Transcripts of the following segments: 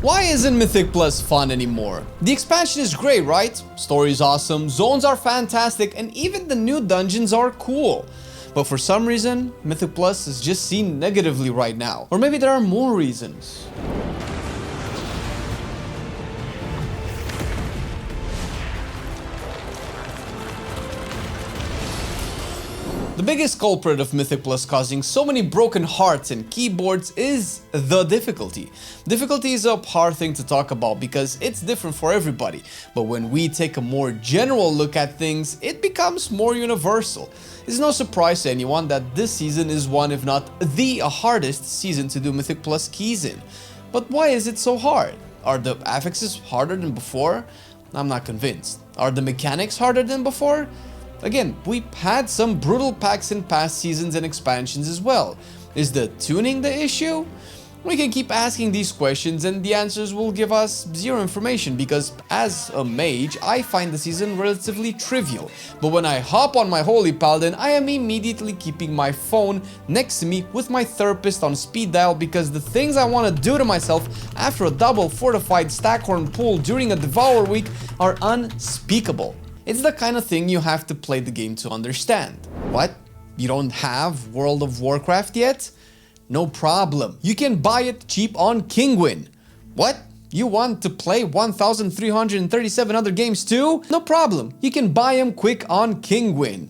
Why isn't Mythic Plus fun anymore? The expansion is great, right? Story is awesome, zones are fantastic, and even the new dungeons are cool. But for some reason, Mythic Plus is just seen negatively right now. Or maybe there are more reasons. The biggest culprit of Mythic Plus causing so many broken hearts and keyboards is the difficulty. Difficulty is a hard thing to talk about because it's different for everybody, but when we take a more general look at things, it becomes more universal. It's no surprise to anyone that this season is one, if not the hardest season to do Mythic Plus keys in. But why is it so hard? Are the affixes harder than before? I'm not convinced. Are the mechanics harder than before? Again, we've had some brutal packs in past seasons and expansions as well. Is the tuning the issue? We can keep asking these questions and the answers will give us zero information because as a mage, I find the season relatively trivial. But when I hop on my Holy Paladin, I am immediately keeping my phone next to me with my therapist on speed dial because the things I want to do to myself after a double fortified Stackhorn pull during a Devour week are unspeakable. It's the kind of thing you have to play the game to understand. What? You don't have World of Warcraft yet? No problem. You can buy it cheap on Kinguin. What? You want to play 1,337 other games too? No problem. You can buy them quick on Kinguin.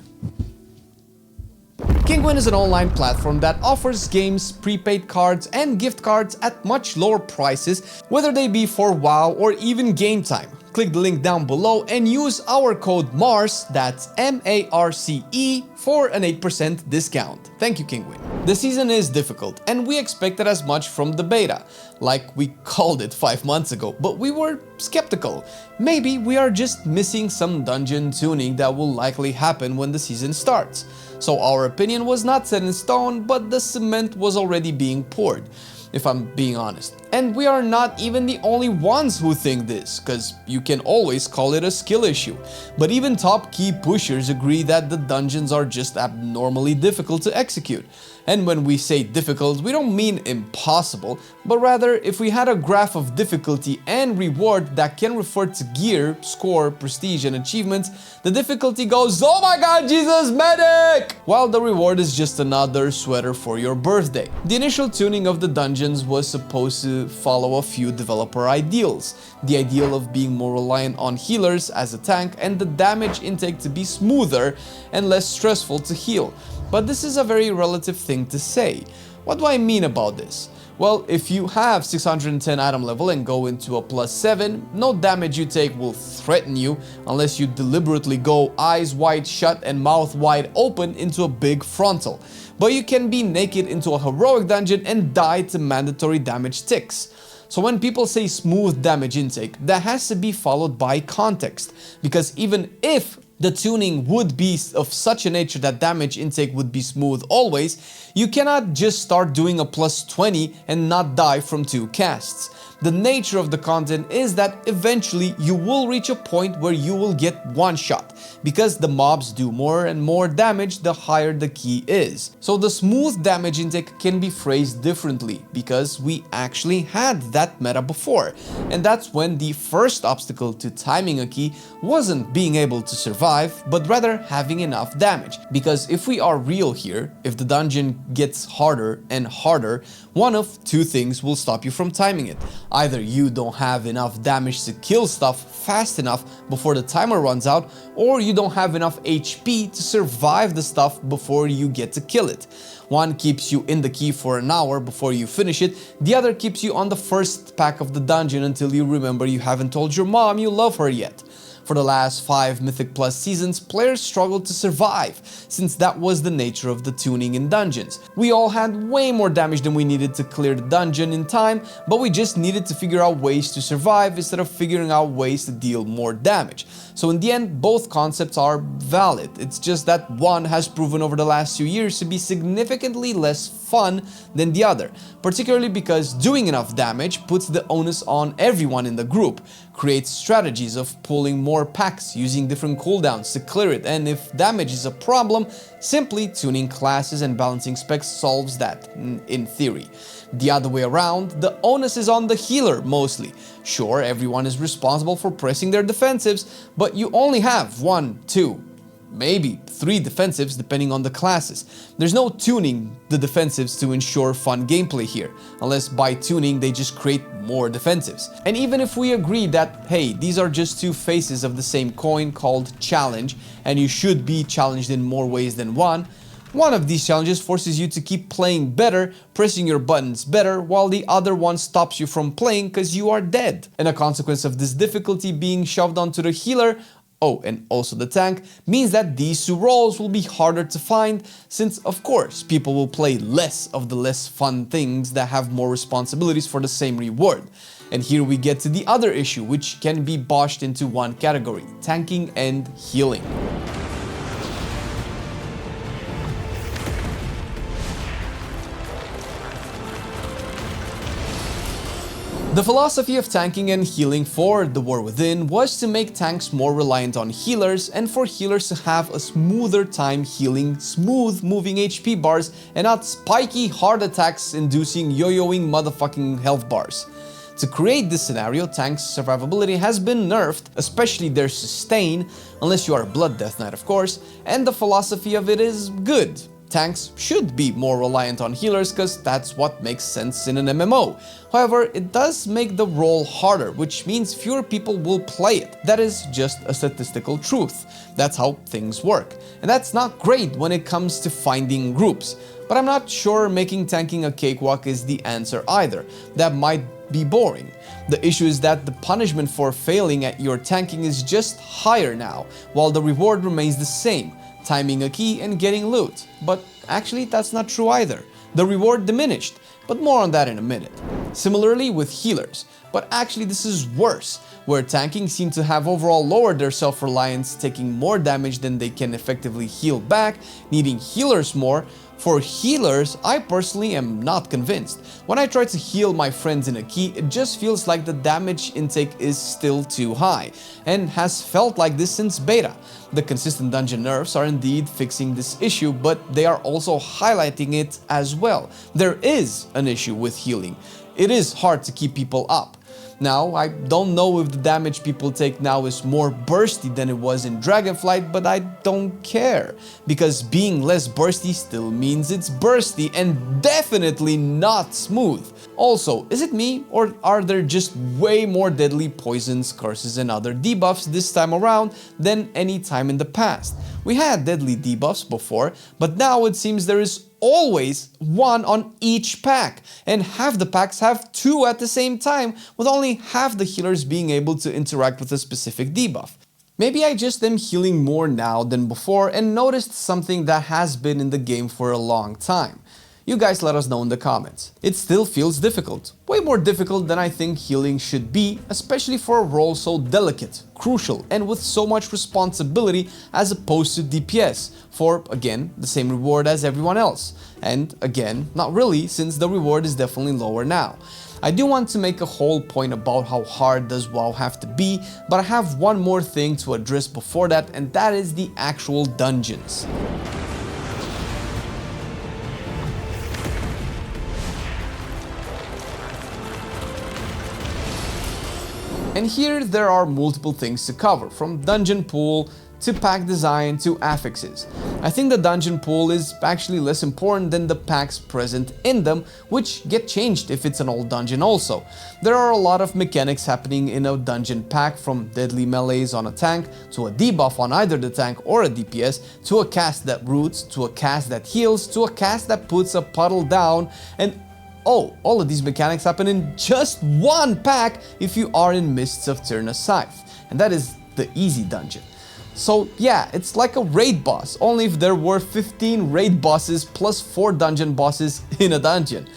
Kinguin is an online platform that offers games, prepaid cards, and gift cards at much lower prices, whether they be for WoW or even game time. Click the link down below and use our code MARCE, that's M-A-R-C-E, for an 8% discount. Thank you, Kinguin. The season is difficult, and we expected as much from the beta, like we called it 5 months ago, but we were skeptical. Maybe we are just missing some dungeon tuning that will likely happen when the season starts. So our opinion was not set in stone, but the cement was already being poured, if I'm being honest. And we are not even the only ones who think this, cause you can always call it a skill issue. But even top key pushers agree that the dungeons are just abnormally difficult to execute. And when we say difficult, we don't mean impossible, but rather if we had a graph of difficulty and reward that can refer to gear, score, prestige, and achievements, the difficulty goes, oh my god, Jesus, medic! While the reward is just another sweater for your birthday. The initial tuning of the dungeons was supposed to follow a few developer ideals. The ideal of being more reliant on healers as a tank and the damage intake to be smoother and less stressful to heal. But this is a very relative thing to say. What do I mean about this? Well, if you have 610 item level and go into a +7, no damage you take will threaten you unless you deliberately go eyes wide shut and mouth wide open into a big frontal. But you can be naked into a heroic dungeon and die to mandatory damage ticks. So when people say smooth damage intake, that has to be followed by context, because even if the tuning would be of such a nature that damage intake would be smooth always, you cannot just start doing a +20 and not die from 2 casts. The nature of the content is that eventually you will reach a point where you will get one shot, because the mobs do more and more damage the higher the key is. So the smooth damage intake can be phrased differently, because we actually had that meta before. And that's when the first obstacle to timing a key wasn't being able to survive, but rather having enough damage. Because if we are real here, if the dungeon gets harder and harder, one of 2 things will stop you from timing it. Either you don't have enough damage to kill stuff fast enough before the timer runs out, or you don't have enough HP to survive the stuff before you get to kill it. One keeps you in the key for an hour before you finish it, the other keeps you on the first pack of the dungeon until you remember you haven't told your mom you love her yet. For the last 5 Mythic Plus seasons, players struggled to survive, since that was the nature of the tuning in dungeons. We all had way more damage than we needed to clear the dungeon in time, but we just needed to figure out ways to survive instead of figuring out ways to deal more damage. So in the end, both concepts are valid. It's just that one has proven over the last few years to be significantly less fun than the other, particularly because doing enough damage puts the onus on everyone in the group, Create strategies of pulling more packs, using different cooldowns to clear it, and if damage is a problem, simply tuning classes and balancing specs solves that, in theory. The other way around, the onus is on the healer mostly. Sure, everyone is responsible for pressing their defensives, but you only have 1, 2, maybe 3 defensives depending on the classes. There's no tuning the defensives to ensure fun gameplay here, unless by tuning they just create more defensives. And even if we agree that, hey, these are just 2 faces of the same coin called challenge, and you should be challenged in more ways than one of these challenges forces you to keep playing better, pressing your buttons better, while the other one stops you from playing because you are dead. And a consequence of this difficulty being shoved onto the healer, oh, and also the tank, means that these 2 roles will be harder to find, since of course people will play less of the less fun things that have more responsibilities for the same reward. And here we get to the other issue, which can be botched into one category: tanking and healing. The philosophy of tanking and healing for The War Within was to make tanks more reliant on healers and for healers to have a smoother time healing smooth moving HP bars and not spiky heart attacks inducing yo-yoing motherfucking health bars. To create this scenario, tanks' survivability has been nerfed, especially their sustain, unless you are a Blood Death Knight of course, and the philosophy of it is good. Tanks should be more reliant on healers because that's what makes sense in an MMO. However, it does make the role harder, which means fewer people will play it. That is just a statistical truth. That's how things work. And that's not great when it comes to finding groups. But I'm not sure making tanking a cakewalk is the answer either. That might be boring. The issue is that the punishment for failing at your tanking is just higher now, while the reward remains the same: timing a key and getting loot. But actually that's not true either. The reward diminished, but more on that in a minute. Similarly with healers, but actually this is worse, where tanking seem to have overall lowered their self-reliance, taking more damage than they can effectively heal back, needing healers more. For healers, I personally am not convinced. When I try to heal my friends in a key, it just feels like the damage intake is still too high, and has felt like this since beta. The consistent dungeon nerfs are indeed fixing this issue, but they are also highlighting it as well. There is an issue with healing. It is hard to keep people up. Now, I don't know if the damage people take now is more bursty than it was in Dragonflight, but I don't care, because being less bursty still means it's bursty and definitely not smooth. Also, is it me, or are there just way more deadly poisons, curses and other debuffs this time around than any time in the past? We had deadly debuffs before, but now it seems there is always one on each pack, and half the packs have 2 at the same time, with only half the healers being able to interact with a specific debuff. Maybe I just am healing more now than before and noticed something that has been in the game for a long time. You guys let us know in the comments. It still feels difficult, way more difficult than I think healing should be, especially for a role so delicate, crucial, and with so much responsibility as opposed to DPS, for, again, the same reward as everyone else. And again, not really, since the reward is definitely lower now. I do want to make a whole point about how hard does WoW have to be, but I have one more thing to address before that, and that is the actual dungeons. And here there are multiple things to cover, from dungeon pool to pack design to affixes. I think the dungeon pool is actually less important than the packs present in them, which get changed if it's an old dungeon also. There are a lot of mechanics happening in a dungeon pack, from deadly melees on a tank, to a debuff on either the tank or a DPS, to a cast that roots, to a cast that heals, to a cast that puts a puddle down, and oh, all of these mechanics happen in just one pack if you are in Mists of Tirna Scythe, and that is the easy dungeon. So yeah, it's like a raid boss, only if there were 15 raid bosses plus 4 dungeon bosses in a dungeon.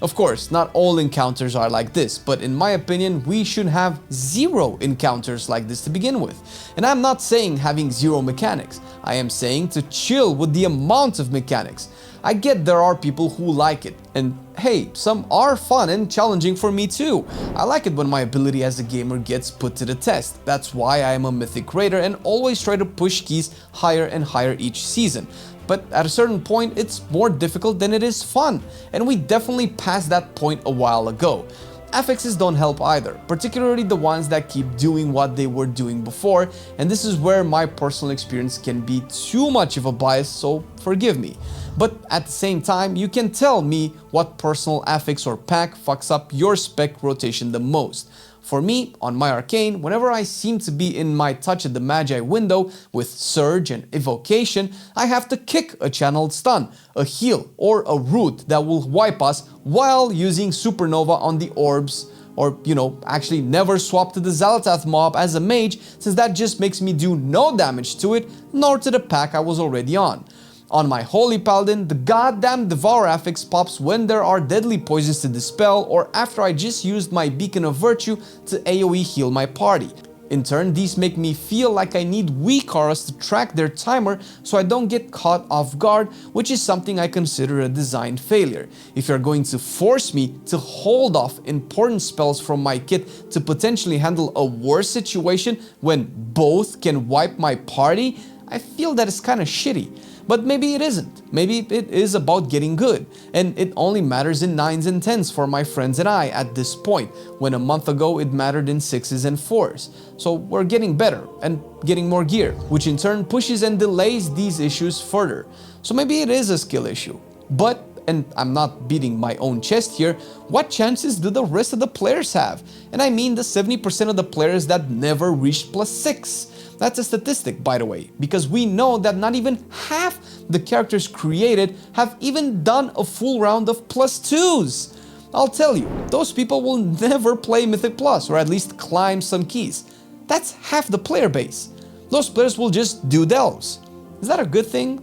Of course, not all encounters are like this, but in my opinion, we should have 0 encounters like this to begin with. And I'm not saying having 0 mechanics, I am saying to chill with the amount of mechanics. I get there are people who like it, and hey, some are fun and challenging for me too. I like it when my ability as a gamer gets put to the test. That's why I am a Mythic Raider and always try to push keys higher and higher each season. But at a certain point, it's more difficult than it is fun, and we definitely passed that point a while ago. Affixes don't help either, particularly the ones that keep doing what they were doing before, and this is where my personal experience can be too much of a bias, so forgive me. But at the same time, you can tell me what personal affix or pack fucks up your spec rotation the most. For me, on my Arcane, whenever I seem to be in my Touch of the Magi window with Surge and Evocation, I have to kick a channeled stun, a heal, or a root that will wipe us while using Supernova on the orbs, or actually never swap to the Xal'atath mob as a mage, since that just makes me do no damage to it, nor to the pack I was already on. On my Holy Paladin, the goddamn Devour affix pops when there are deadly poisons to dispel or after I just used my Beacon of Virtue to AoE heal my party. In turn, these make me feel like I need weak auras to track their timer so I don't get caught off guard, which is something I consider a design failure. If you're going to force me to hold off important spells from my kit to potentially handle a worse situation when both can wipe my party, I feel that it's kinda shitty. But maybe it isn't. Maybe it is about getting good, and it only matters in 9s and 10s for my friends and I at this point, when a month ago it mattered in 6s and 4s. So we're getting better and getting more gear, which in turn pushes and delays these issues further. So maybe it is a skill issue. But, and I'm not beating my own chest here, what chances do the rest of the players have? And I mean the 70% of the players that never reached +6. That's a statistic, by the way, because we know that not even half the characters created have even done a full round of +2s. I'll tell you, those people will never play Mythic Plus, or at least climb some keys. That's half the player base. Those players will just do delves. Is that a good thing?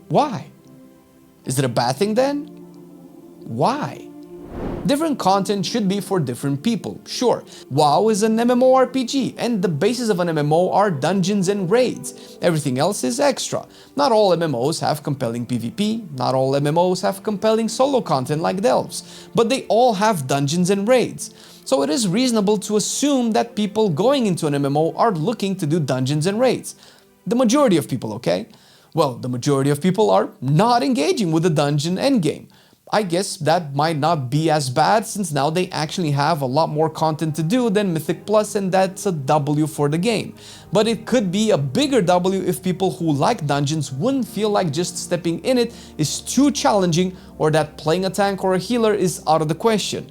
Why? Is it a bad thing then? Why? Different content should be for different people, sure. WoW is an MMORPG, and the basis of an MMO are dungeons and raids. Everything else is extra. Not all MMOs have compelling PvP, not all MMOs have compelling solo content like Delves, but they all have dungeons and raids. So it is reasonable to assume that people going into an MMO are looking to do dungeons and raids. The majority of people, okay? Well, the majority of people are not engaging with the dungeon endgame. I guess that might not be as bad since now they actually have a lot more content to do than Mythic Plus, and that's a W for the game. But it could be a bigger W if people who like dungeons wouldn't feel like just stepping in it is too challenging, or that playing a tank or a healer is out of the question.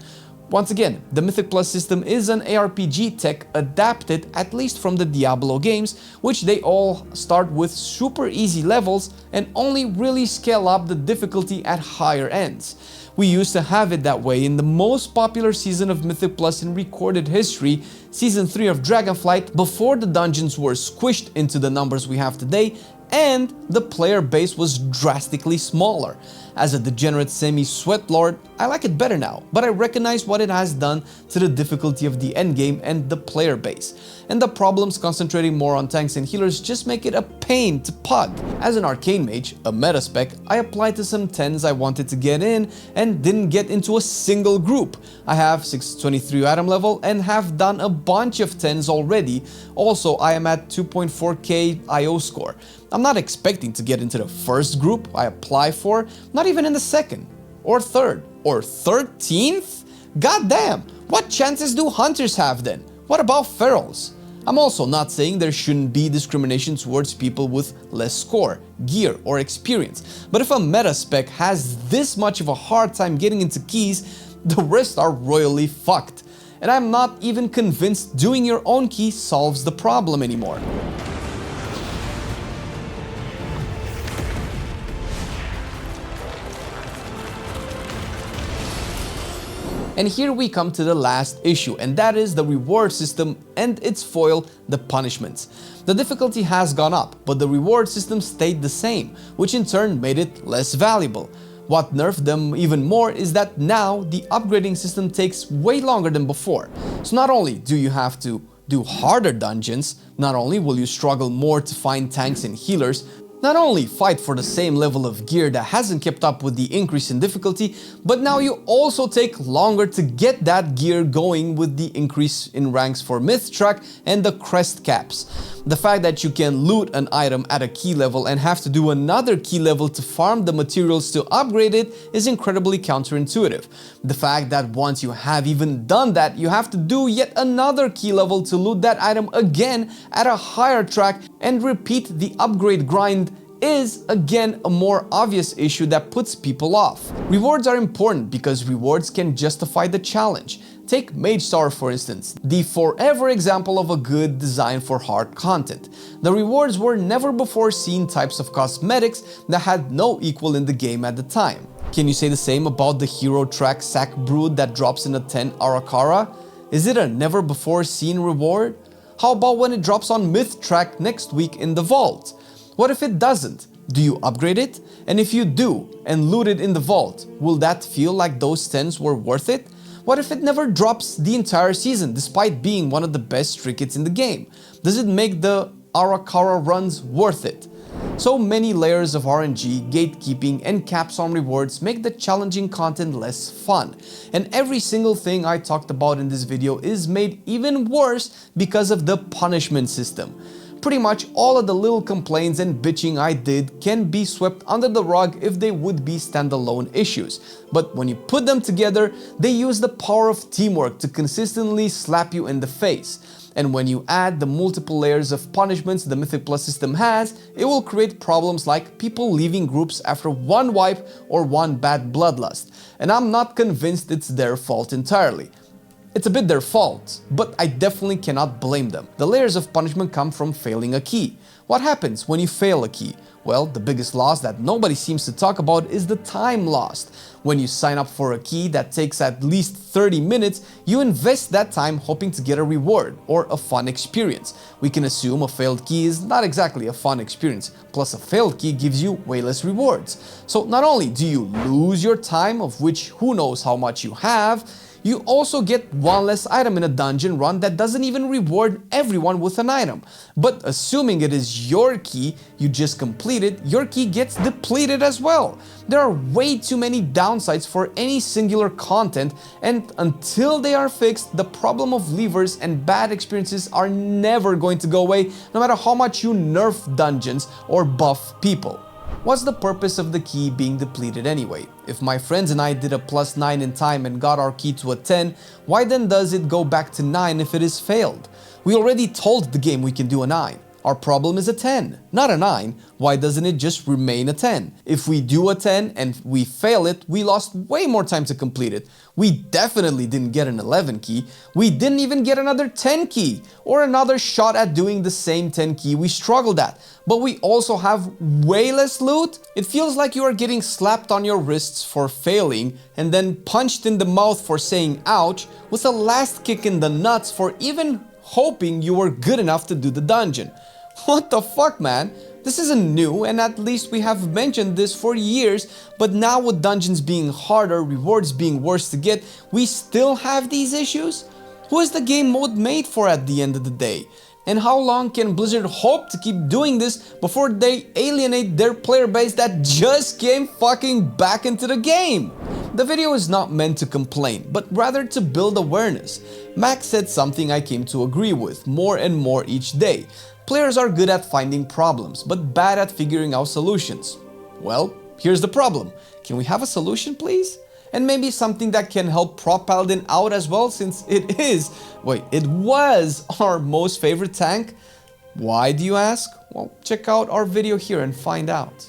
Once again, the Mythic Plus system is an ARPG tech adapted at least from the Diablo games, which they all start with super easy levels and only really scale up the difficulty at higher ends. We used to have it that way in the most popular season of Mythic Plus in recorded history, Season 3 of Dragonflight, before the dungeons were squished into the numbers we have today and the player base was drastically smaller. As a degenerate semi-sweat lord, I like it better now, but I recognize what it has done to the difficulty of the endgame and the player base. And the problems concentrating more on tanks and healers just make it a pain to pug. As an arcane mage, a meta spec, I applied to some 10s I wanted to get in and didn't get into a single group. I have 623 atom level and have done a bunch of 10s already. Also, I am at 2.4k IO score. I'm not expecting to get into the first group I apply for, not even in the second, or third, or 13th? Goddamn, what chances do hunters have then? What about ferals? I'm also not saying there shouldn't be discrimination towards people with less score, gear, or experience, but if a meta spec has this much of a hard time getting into keys, the rest are royally fucked. And I'm not even convinced doing your own key solves the problem anymore. And here we come to the last issue, and that is the reward system and its foil, the punishments. The difficulty has gone up, but the reward system stayed the same, which in turn made it less valuable. What nerfed them even more is that now the upgrading system takes way longer than before. So not only do you have to do harder dungeons, not only will you struggle more to find tanks and healers, Not only fight for the same level of gear that hasn't kept up with the increase in difficulty, but now you also take longer to get that gear going with the increase in ranks for myth track and the crest caps. The fact that you can loot an item at a key level and have to do another key level to farm the materials to upgrade it is incredibly counterintuitive. The fact that once you have even done that, you have to do yet another key level to loot that item again at a higher track and repeat the upgrade grind is again a more obvious issue that puts people off. Rewards are important because rewards can justify the challenge. Take Mage Tower for instance, the forever example of a good design for hard content. The rewards were never before seen types of cosmetics that had no equal in the game at the time. Can you say the same about the hero track Sack Brood that drops in a 10 Arakara? Is it a never before seen reward? How about when it drops on Myth track next week in the vault? What if it doesn't? Do you upgrade it? And if you do, and loot it in the vault, will that feel like those 10s were worth it? What if it never drops the entire season, despite being one of the best trinkets in the game? Does it make the Arakara runs worth it? So many layers of RNG, gatekeeping, and caps on rewards make the challenging content less fun. And every single thing I talked about in this video is made even worse because of the punishment system. Pretty much all of the little complaints and bitching I did can be swept under the rug if they would be standalone issues. But when you put them together, they use the power of teamwork to consistently slap you in the face. And when you add the multiple layers of punishments the Mythic Plus system has, it will create problems like people leaving groups after one wipe or one bad bloodlust. And I'm not convinced it's their fault entirely. It's a bit their fault, but I definitely cannot blame them. The layers of punishment come from failing a key. What happens when you fail a key? Well, the biggest loss that nobody seems to talk about is the time lost. When you sign up for a key that takes at least 30 minutes, you invest that time hoping to get a reward or a fun experience. We can assume a failed key is not exactly a fun experience, plus a failed key gives you way less rewards. So not only do you lose your time, of which who knows how much you have, you also get one less item in a dungeon run that doesn't even reward everyone with an item. But assuming it is your key you just completed, your key gets depleted as well. There are way too many downsides for any singular content, and until they are fixed, the problem of levers and bad experiences are never going to go away, no matter how much you nerf dungeons or buff people. What's the purpose of the key being depleted anyway? If my friends and I did a +9 in time and got our key to a 10, why then does it go back to 9 if it is failed? We already told the game we can do a 9. Our problem is a 10, not a 9. Why doesn't it just remain a 10? If we do a 10 and we fail it, we lost way more time to complete it. We definitely didn't get an 11 key. We didn't even get another 10 key or another shot at doing the same 10 key we struggled at. But we also have way less loot. It feels like you are getting slapped on your wrists for failing and then punched in the mouth for saying ouch, with a last kick in the nuts for even hoping you were good enough to do the dungeon. What the fuck, man? This isn't new, and at least we have mentioned this for years, but now with dungeons being harder, rewards being worse to get, we still have these issues? Who is the game mode made for at the end of the day? And how long can Blizzard hope to keep doing this before they alienate their player base that just came fucking back into the game? The video is not meant to complain, but rather to build awareness. Max said something I came to agree with more and more each day. Players are good at finding problems, but bad at figuring out solutions. Well, here's the problem. Can we have a solution, please? And maybe something that can help Prop Paladin out as well, since it was our most favorite tank. Why do you ask? Well, check out our video here and find out.